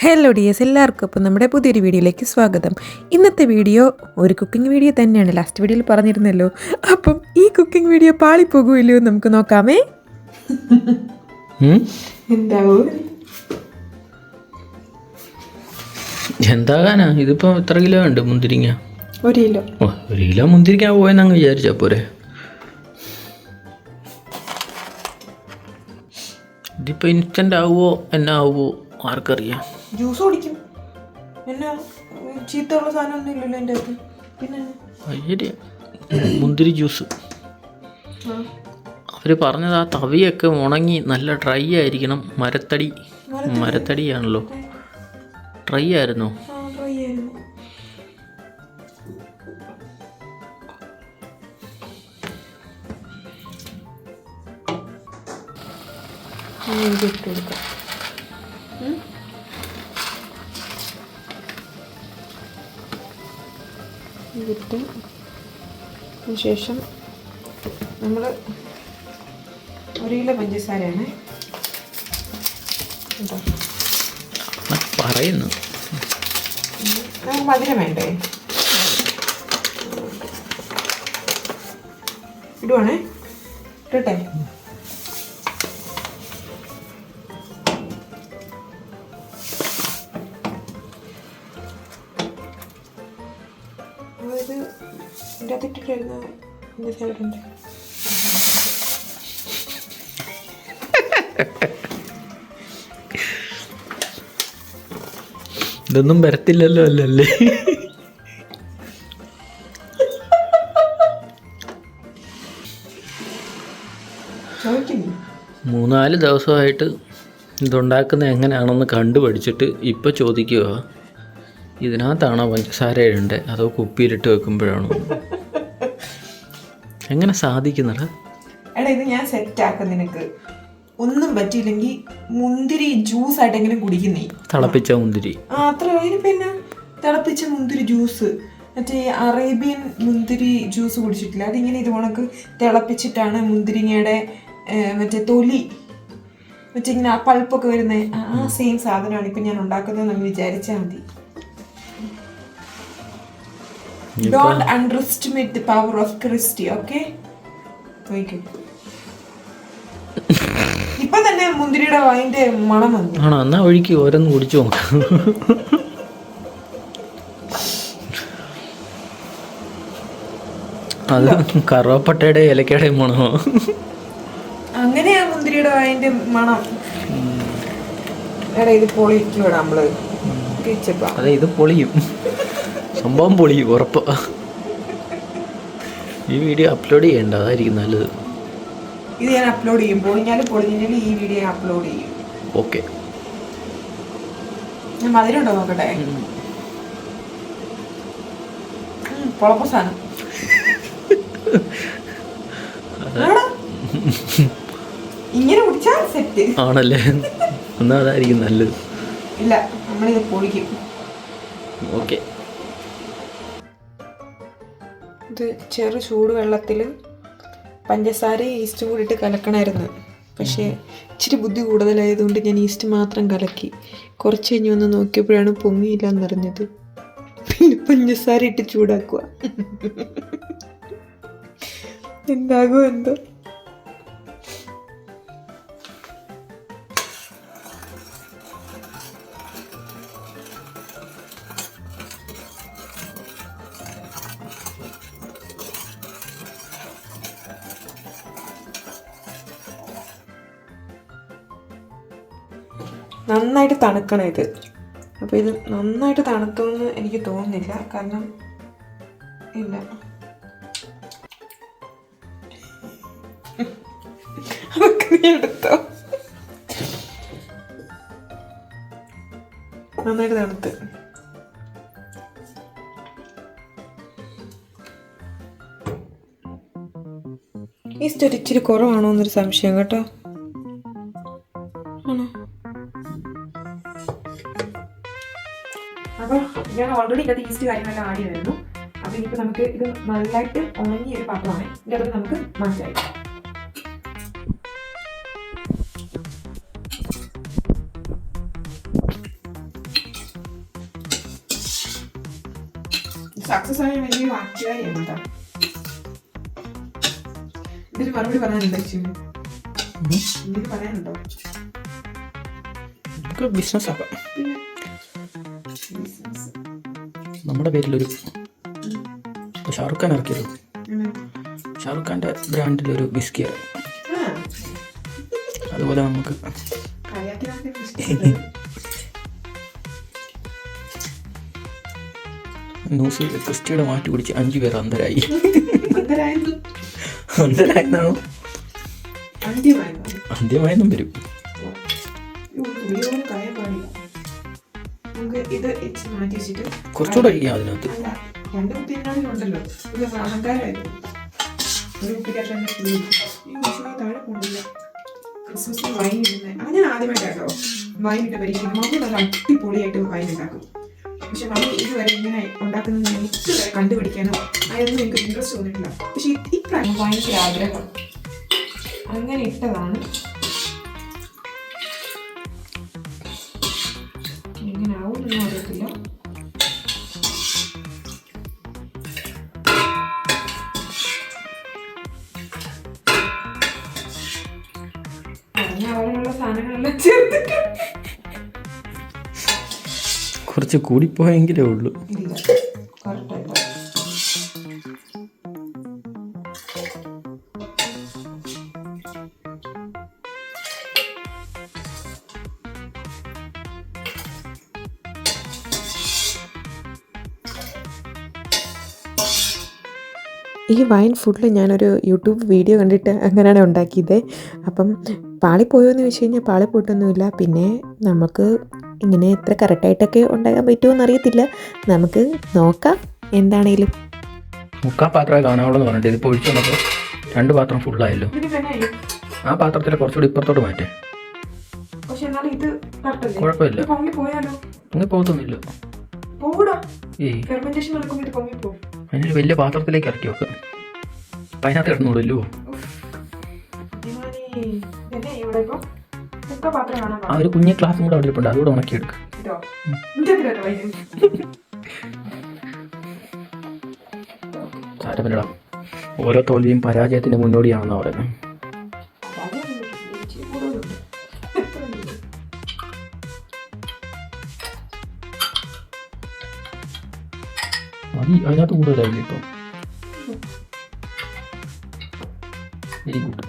Hello dears, എല്ലാവർക്കും അപ്പം നമ്മുടെ പുതിയൊരു വീഡിയോയിലേക്ക് സ്വാഗതം. ഇന്നത്തെ വീഡിയോ ഒരു കുക്കിംഗ് വീഡിയോ തന്നെയാണ്. ലാസ്റ്റ് വീഡിയോയിൽ പറഞ്ഞിരുന്നല്ലോ. അപ്പം ഈ കുക്കിംഗ് വീഡിയോ പാളിപ്പോകുമല്ലോ, നമുക്ക് നോക്കാമേ. എന്താകാനാ ഇതിപ്പോ എത്ര കിലോ ഉണ്ട് മുന്തിരിങ്ങ? 1 കിലോ. 1 കിലോ മുന്തിരിങ്ങ പോയെന്നങ്ങ് വിചാരിച്ചാ പോരെ. ഇതിപ്പോ ഇൻസ്റ്റന്റ് ആവുമോ എന്നാ ആവുമോ ആർക്കറിയാം. ജ്യൂസ് കുടിക്കും, എന്നാ ചീത്തയുള്ള സാധനമൊന്നും ഇല്ലല്ലോ എൻ്റെ അടുത്ത്. പിന്നെ മുന്തിരി ജ്യൂസ് അവര് പറഞ്ഞത് ആ തവിയൊക്കെ ഉണങ്ങി നല്ല ഡ്രൈ ആയിരിക്കണം. മരത്തടിയാണല്ലോ. ഡ്രൈ ആയിരുന്നോ? ഇതിട്ട് ശേഷം നമ്മൾ 1 കിലോ പഞ്ചസാരയാണ് കേട്ടോ പറയുന്നു. നമുക്ക് മധുരം വേണ്ടേ? ഇടുവാണേ, ഇട്ടട്ടെ. ഇത് ഇതിൻ്റെ അകത്തിട്ട് വരുന്ന പഞ്ചസാരയുണ്ട്. ഇതൊന്നും വരത്തില്ലല്ലോ അല്ലല്ലേ? 3-4 ദിവസമായിട്ട് ഇതുണ്ടാക്കുന്നത് എങ്ങനെയാണെന്ന് കണ്ടുപഠിച്ചിട്ട് ഇപ്പം ചോദിക്കുക, ഇതിനകത്താണോ പഞ്ചസാര ഇടണ്ടേ അതോ കുപ്പിയിലിട്ട് വെക്കുമ്പോഴാണോ? എങ്ങനെ സാധിക്കുന്നടാ? എടാ, ഇത് ഞാൻ സെറ്റാക്കും. നിനക്ക് ഒന്നും പറ്റിയില്ലെങ്കിൽ മുന്തിരി ജ്യൂസ് ആയിട്ടെങ്കിലും കുടിക്കുന്നേ. തിളപ്പിച്ച മുന്തിരി അത്ര. അതിന് പിന്നെ തിളപ്പിച്ച മുന്തിരി ജ്യൂസ്, മറ്റേ അറേബ്യൻ മുന്തിരി ജ്യൂസ് കുടിച്ചിട്ടില്ല? അതിങ്ങനെ ഇത് ഉണക്ക് തിളപ്പിച്ചിട്ടാണ് മുന്തിരിങ്ങയുടെ മറ്റേ തൊലി മറ്റേ ഇങ്ങനെ ആ പൾപ്പൊക്കെ വരുന്നത്. ആ സെയിം സാധനമാണ് ഇപ്പം ഞാൻ ഉണ്ടാക്കുന്നത് നമ്മൾ വിചാരിച്ചാൽ മതി. Don't underestimate the power of Christy. Okay, ഇപ്പൊ തന്നെ മുന്തിരിയുടെ അതിന്റെ മണം വന്നു. ആണോ? എന്നാ ഒഴിക്ക്, ഓരോന്ന് കുടിച്ചു നോക്കാം. അത് കറുവപ്പട്ടയുടെ ഇലക്കയുടെ മണമോ? അങ്ങനെയാ മുന്തിരിയുടെ അതിന്റെ മണം. എടാ, ഇത് പൊളിക്കൂടാ നമ്മള്. അതെ, ഇത് പൊളിയും, സംഭവം പൊളിയും ഉറപ്പ്. ഈ വീഡിയോ അപ്ലോഡ് ചെയ്യണ്ട, അതായിരിക്കും നല്ലത്. ഇത് ഞാൻ അപ്ലോഡ് ചെയ്യും. പൊളിഞ്ഞാലും ഈ വീഡിയോ അപ്ലോഡ് ചെയ്യും. ഓക്കെ. ഞാൻ മധുരം ഉണ്ടോ നോക്കട്ടെ. പൊളപ്പ സാധനം ഇങ്ങനെ കുടിച്ചാ സെറ്റ് ആണല്ലേ? എന്നാ അതായിരിക്കും നല്ലത്. ഇല്ല, നമ്മളിത് പൊളിക്കും. ഓക്കെ. ഇത് ചെറു ചൂടുവെള്ളത്തിൽ പഞ്ചസാരയും ഈസ്റ്റും കൂടിയിട്ട് കലക്കണമായിരുന്നു. പക്ഷേ ഇച്ചിരി ബുദ്ധി കൂടുതലായതുകൊണ്ട് ഞാൻ ഈസ്റ്റ് മാത്രം കലക്കി. കുറച്ച് കഴിഞ്ഞ് വന്ന് നോക്കിയപ്പോഴാണ് പൊങ്ങിയില്ല എന്നറിഞ്ഞത്. പിന്നെ പഞ്ചസാര ഇട്ട് ചൂടാക്കുക. എന്താകുമോ എന്തോ. നന്നായിട്ട് തണുക്കണം ഇത്. അപ്പോൾ ഇത് നന്നായിട്ട് തണുത്തുമെന്ന് എനിക്ക് തോന്നുന്നില്ല, കാരണം ഇല്ല. അതൊക്കെ നീ എടുത്തോ. നന്നായിട്ട് തണുത്ത്. ഈ സ്റ്റോറി ഇച്ചിരി കുറവാണോ എന്നൊരു സംശയം കേട്ടോ. ആണോ? അപ്പോൾ ഞാൻ ഓൾറെഡി ഇതിൻ്റെ ഈസ്റ്റ് കാര്യങ്ങളെല്ലാം ആഡ് ചെയ്തിരുന്നു. അപ്പോൾ ഇനിയിപ്പോൾ നമുക്ക് ഇത് നല്ലതായിട്ട് ഉണങ്ങിയ ഒരു പാത്രമാണ്. ഇതിൻ്റെ അകത്ത് നമുക്ക് മാറ്റാം. സക്സസ് ആയ വലിയ വാക്യാരിയാണ് കേട്ടോ. ഇതിന് മറുപടി പറയാനുണ്ടോ? ഇതിന് പറയാനുണ്ടോ? നമുക്ക് ബിസിനസ് ആക്കാം. പിന്നെ നമ്മുടെ പേരിലൊരു ഷാറുഖ് ഖാൻ ഇറക്കിയത്, ഷാറുഖ് ഖാൻ്റെ ബ്രാൻഡിലൊരു വിസ്കി ഇറങ്ങി. അതുപോലെ നമുക്ക് ന്യൂസിൽ ക്രിസ്റ്റിയുടെ മാറ്റി പിടിച്ച് 5 പേർ അന്ധരായി. അന്ധരായെന്നാണോ? അന്ത്യമായെന്നും വരും. കുറച്ചുകൂടെ കഴിക്കാം അതിനകത്ത്. ക്രിസ്മസിന് വൈൻ ഇടുന്നത് ഞാൻ ആദ്യമായിട്ടാട്ടോ വൈൻ ഇട്ട് പരീക്ഷിക്കും. മമ്മി നല്ല അടിപൊളിയായിട്ട് വൈൻ ഉണ്ടാക്കും. പക്ഷെ മമ്മി ഇതുവരെ ഇങ്ങനെ ഉണ്ടാക്കുന്നത് ഞാൻ ഇതുവരെ കണ്ടുപിടിക്കാനോ അതൊന്നും എനിക്ക് ഇൻട്രസ്റ്റ് തോന്നിയിട്ടില്ല. പക്ഷെ ഇപ്പോഴാണ് ഭയങ്കര ആഗ്രഹം. അങ്ങനെ ഇട്ടതാണ്. എങ്ങനെ ആവുമെന്നൊന്നും അറിയത്തില്ല. അവിടെയുള്ള സാധനങ്ങളെല്ലാം ചേർത്തിട്ട് കുറച്ച് കൂടിപ്പോയെങ്കിലേ ഉള്ളൂ. ഈ വൈൻ ഫുഡിൽ ഞാനൊരു യൂട്യൂബ് വീഡിയോ കണ്ടിട്ട് അങ്ങനെയാണ് ഉണ്ടാക്കിയത്. അപ്പം പാളിപ്പോയോ എന്ന് വെച്ച് കഴിഞ്ഞാൽ പാളിപ്പോയിട്ടൊന്നുമില്ല. പിന്നെ നമുക്ക് ഇങ്ങനെ എത്ര കറക്റ്റായിട്ടൊക്കെ ഉണ്ടാക്കാൻ പറ്റുമോ എന്നറിയത്തില്ല. നമുക്ക് നോക്കാം എന്താണേലും. 3/4 പാത്രമേ കാണാവുള്ളൂ എന്ന് പറഞ്ഞിട്ട് ഇതിപ്പോൾ ഒഴിച്ചു വന്നപ്പോൾ 2 പാത്രം ഫുള്ളായല്ലോ. ആ പാത്രത്തിൽ കുറച്ചുകൂടി ഇപ്പുറത്തോട്ട് മാറ്റേ. കുഴപ്പമില്ല, അങ്ങനെ പോകത്തൊന്നുമില്ല. അതിനൊരു വലിയ പാത്രത്തിലേക്ക് ഇറക്കി വെക്കാം. അപ്പം അതിനകത്ത് കിടന്നോളൂ. ആ ഒരു കുഞ്ഞു ക്ലാസ്സും കൂടെ അവിടെ ഇരിപ്പുണ്ട്, അതുകൂടെ ഉണക്കിയെടുക്കും. സാരമില്ലടാ, ഓരോ തോൽവിയും പരാജയത്തിന്റെ മുന്നോടിയാണെന്നാണ് പറയുന്നത്. മതി, അതിനകത്ത് കൂടുതലായില്ല ഇപ്പം. Very good.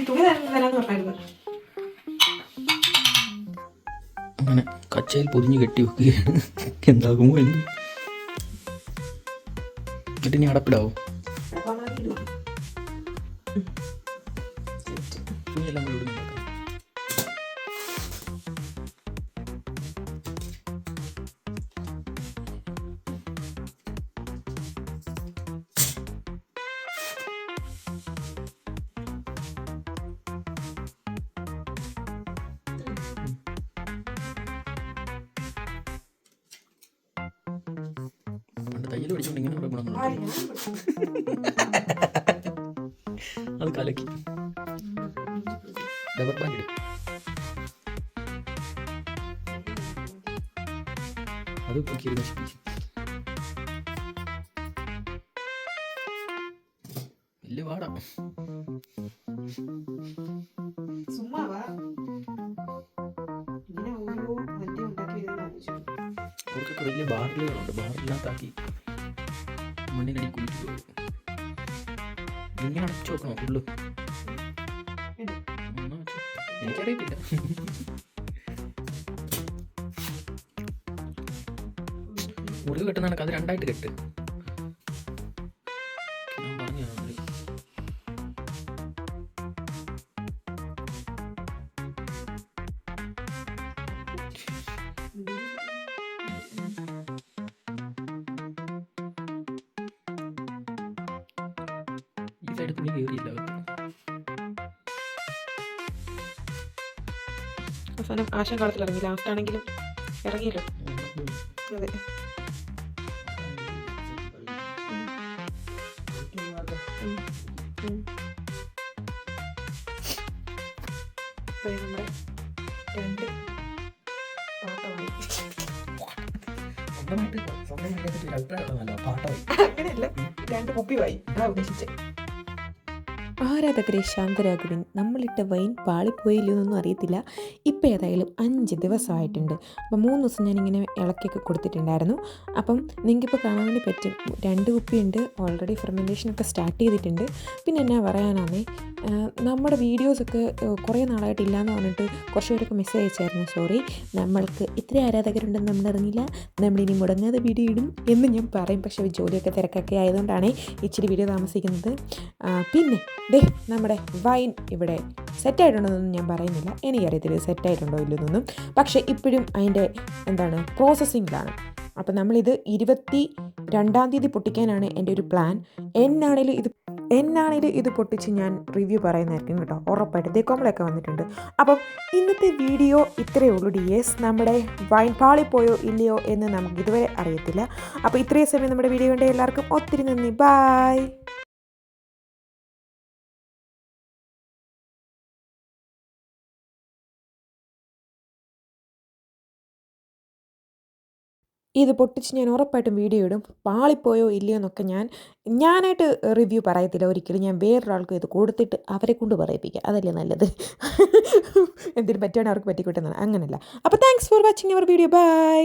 തുണി തരാന്ന് പറഞ്ഞായിരുന്നു. അങ്ങനെ കച്ചയിൽ പൊതിഞ്ഞ് കെട്ടി വെക്കുകയാണ്. എന്താകുമോ എന്ന്. എന്നിട്ട് ഇനി അടപ്പിടാവും. തുണിയെല്ലാം കൂടി ഇടുന്നുണ്ടാക്കാം. തയ്യൽ പഠിച്ചോണ്ട് ഇങ്ങനെ കുറെ ഗുണങ്ങളുണ്ട്. അത് കലക്കി. റബ്ബർ ബാൻഡ് ഇടും. അത് പൊക്കിയത് നശിപ്പിച്ചു. വലിയ പാടാ. അവർക്കൊക്കെ വലിയ ബാറിലുകളുണ്ട്. ബാറിനകത്താക്കി മണ്ണിനടി കുഴിച്ചു പോകും. ഇങ്ങനെ അടച്ചു നോക്കണം ഫുള്ള്. എനിക്കറിയത്തില്ല. മുറിവ് കെട്ടുന്ന കണക്ക് അത് 2ആയിട്ട് കെട്ട്. ഞാൻ പറഞ്ഞു ഈ സൈഡ് തുണി കയറിയില്ല. അവസാനം ആശാൻ കാലത്തിൽ ഇറങ്ങി. ലാസ്റ്റ് ആണെങ്കിലും ഇറങ്ങിയല്ലോ. അതെ. സ്വന്തമായിട്ട് സ്വന്തം കാര്യത്തെപ്പറ്റി ഒരു അഭിപ്രായമുള്ളതല്ല, പാട്ടമായി. അങ്ങനെയല്ല, 2 കുപ്പി വായി ഉദ്ദേശിച്ചത്. ആരാധകരെ ശാന്തരാകുവിൻ. നമ്മളിട്ട വൈൻ പാളിപ്പോയില്ലോ എന്നൊന്നും അറിയത്തില്ല. ഇപ്പം ഏതായാലും 5 ദിവസമായിട്ടുണ്ട്. അപ്പം 3 ദിവസം ഞാനിങ്ങനെ ഇളക്കിയൊക്കെ കൊടുത്തിട്ടുണ്ടായിരുന്നു. അപ്പം നിങ്ങൾക്കിപ്പോൾ കാണാൻ വേണ്ടി പറ്റും, 2 കുപ്പിയുണ്ട്. ഓൾറെഡി ഫെർമെൻറ്റേഷനൊക്കെ സ്റ്റാർട്ട് ചെയ്തിട്ടുണ്ട്. പിന്നെ എന്നാ പറയാനാണേ, നമ്മുടെ വീഡിയോസൊക്കെ കുറേ നാളായിട്ട് ഇല്ലയെന്ന് പറഞ്ഞിട്ട് കുറച്ച് പേരൊക്കെ മെസ്സേജ് അയച്ചായിരുന്നു. സോറി, നമ്മൾക്ക് ഇത്ര ആരാധകരുണ്ടെന്ന് നമ്മളറിഞ്ഞില്ല, നമ്മളിനി മുടങ്ങാതെ വീഡിയോ ഇടും എന്ന് ഞാൻ പറയും. പക്ഷേ ജോലിയൊക്കെ തിരക്കൊക്കെ ആയതുകൊണ്ടാണ് ഇച്ചിരി വീഡിയോ താമസിക്കുന്നത്. പിന്നെ നമ്മുടെ വൈൻ ഇവിടെ സെറ്റായിട്ടുണ്ടോയെന്നൊന്നും ഞാൻ പറയുന്നില്ല, എനിക്കറിയത്തില്ല സെറ്റായിട്ടുണ്ടോ ഇല്ലെന്നൊന്നും. പക്ഷേ ഇപ്പോഴും അതിൻ്റെ പ്രോസസ്സിങ്ങിലാണ്. അപ്പം നമ്മളിത് 22-ാം തീയതി പൊട്ടിക്കാനാണ് എൻ്റെ ഒരു പ്ലാൻ. എന്നാണേലും ഇത് പൊട്ടിച്ച് ഞാൻ റിവ്യൂ പറയുന്നതായിരിക്കും കേട്ടോ, ഉറപ്പായിട്ട്. ദേക്കോമ്പളൊക്കെ വന്നിട്ടുണ്ട്. അപ്പം ഇന്നത്തെ വീഡിയോ ഇത്രയേ ഉള്ളൂ ഡിയേഴ്സ്. നമ്മുടെ വൈൻ പാളിപ്പോയോ ഇല്ലയോ എന്ന് നമുക്ക് ഇതുവരെ അറിയത്തില്ല. അപ്പോൾ ഇത്രയും സമയം നമ്മുടെ വീഡിയോ കണ്ട എല്ലാവർക്കും ഒത്തിരി നന്ദി. ബായ്. ഇത് പൊട്ടിച്ച് ഞാൻ ഉറപ്പായിട്ടും വീഡിയോ ഇടും. പാളിപ്പോയോ ഇല്ലയോ എന്നൊക്കെ ഞാനായിട്ട് റിവ്യൂ പറയത്തില്ല ഒരിക്കലും. ഞാൻ വേറൊരാൾക്കും ഇത് കൊടുത്തിട്ട് അവരെ കൊണ്ട് പറയിപ്പിക്കുക, അതല്ലേ നല്ലത്. എന്തിനും പറ്റുവാണെങ്കിൽ അവർക്ക് പറ്റിക്കോട്ടെ എന്നാണ്, അങ്ങനല്ല. അപ്പോൾ thanks for watching our video. By.